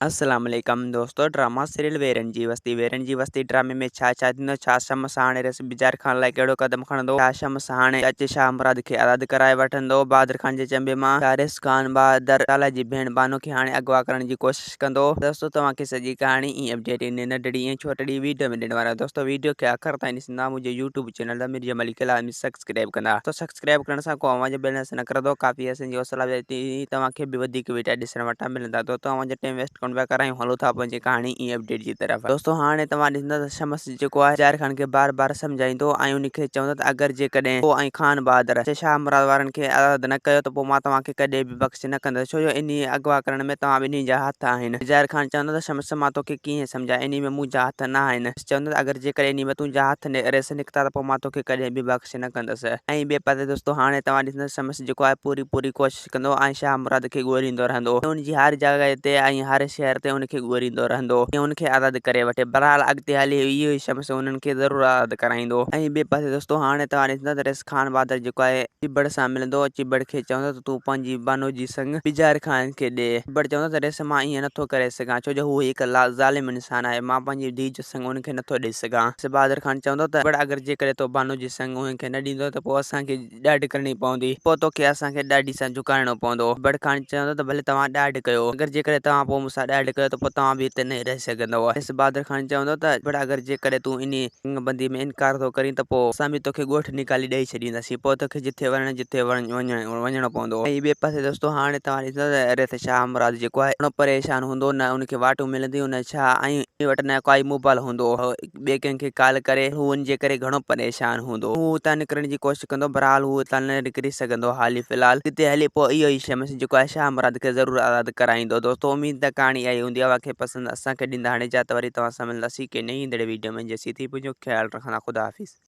अस्सलाम वालेकुम दोस्तों। ड्रामा सीरियल वेरन जी वस्ती ड्रामे में छा थींदो छा शम्स हाणे रस बिजार खान लाइ कहिड़ो कदम खणंदो। छा शम्स हाणे अच शाह मुराद खे आज़ाद कराए वठंदो। बहादुर खान जे चंबे मां वारिस खान बहादुर ताला जी भेण बानो खे हाणे अगवा करण जी कोशिश कंदो। दोस्तों तव्हांखे सॼी कहाणी ई अपडेट इन नंढड़ी ऐं छोटड़ी वीडियो में ॾियण वारा आहियूं। दोस्तों वीडियो खे आख़िर ताईं ॾिसंदा मुंहिंजे यूट्यूब चैनल मिर्ज़ा मलिक लाज़मी सब्सक्राइब कंदा। तो सब्सक्राइब करण सां को आवाज़ बैलेंस न करंदो। काफ़ी असांजी हौसला अफ़ज़ाई तव्हांखे बि वधीक वीडियो ॾिसण वटां मिलंदा। तो तव्हांजो टाइम वेस्ट कोन पिया करायूं, हलो था पंहिंजी कहाणी ई अपडेट जी तरफ़। दोस्तों हाणे तव्हां ॾिसंदा त शम्स जेको आहे ज़ाहिर ख़ान खे बार बार सम्झाईंदो ऐं उनखे चवंदो त अगरि जेकॾहिं पोइ ऐं खान बहादुर शाह मुराद वारनि खे आज़ाद न कयो त पोइ मां तव्हांखे कॾहिं बि बख़्श न कंदुसि, छो जो इन अगवा करण में तव्हां ॿिन्ही जा हथ आहिनि। ज़ाहिर ख़ान चवंदो त शम्स मां तोखे कीअं सम्झायां, इन में मुंहिंजा हथ न आहिनि। चवंदो त अगरि जेकॾहिं इन में तुंहिंजा हथ रेस निकिता त पोइ मां तोखे कॾहिं बि बख़्श न कंदुसि। ऐं ॿिए पासे दोस्तों हाणे तव्हां ॾिसंदा शम्स जेको आहे पूरी कोशिशि कंदो ऐं शाह मुराद खे ॻोल्हींदो रहंदो। उनजी हर जॻह ते ऐं हर शहर ते उनखे ॻोल्हींदो रहंदो ऐं उनखे आज़ाद करे वठे। बहरहाल अॻिते हली इहो ई शम्स उन्हनि खे ज़रूरु आज़ाद कराईंदो। ऐं ॿिए पासे दोस्तों हाणे तव्हां ॾिसंदा त रिस खान बहादुर जेको आहे चिबड़ सां मिलंदो। चिबड़ खे चवंदो त तूं पंहिंजी बानो जी संग बिजार खान खे ॾे। चिबड़ चवंदो त रिस मां ईअं नथो करे सघां, छो जो हू हिकु ज़ालिम इंसान आहे। मां पंहिंजी धीउ जो संग उनखे नथो ॾेई सघां। बहादुर खान चवंदो त चिबड़ अगरि जेकॾहिं तो बानो जी संग उनखे न ॾींदो त पोइ असांखे ॾाढ करणी पवंदी, पोइ तोखे असांखे ॾाढी सां झुकाइणो पवंदो। चिबड़ खान चवंदो त भले तव्हां ॾाढ कयो, अगरि जेकॾहिं तव्हां पोइ मूंसां ॾाढ कयो त पोइ तव्हां बि हिते न रही सघंदव। बहादुर खान चवंदो त चिबड़ अगरि जेकॾहिं तूं इन बंदी में इनकार थो करीं त पोइ असां बि तोखे ॻोठु निकाली ॾेई छॾींदासीं, पोइ तोखे जिथे वञणो पवंदो। ऐं ॿिए पासे दोस्तों हाणे तव्हां ॾिसंदो त रिस शाह मुराद जेको आहे घणो परेशान हूंदो, न उनखे वाटूं मिलंदियूं न छा, ऐं उन वटि न काई मोबाइल हूंदो। ॿिए कंहिंखे कॉल करे हू उनजे करे घणो परेशान हूंदो। हू हुतां निकिरण जी कोशिशि कंदो, बहरहाल हू हुतां न निकिरी सघंदो हाली फ़िलहाल। हिते हली पोइ इहो ई शम्स जेको आहे शाह मुराद खे ज़रूरु आज़ाद कराईंदो। दोस्तों उमीद त कहाणी आई हूंदी आहे वाक़ई पसंदि असांखे ॾींदा। हाणे जा त वरी तव्हां सां मिलंदासीं के नई ईंदड़ वीडियो में। जेसीं थी मुंहिंजो ख़्यालु रखंदा। ख़ुदा हाफ़िज़।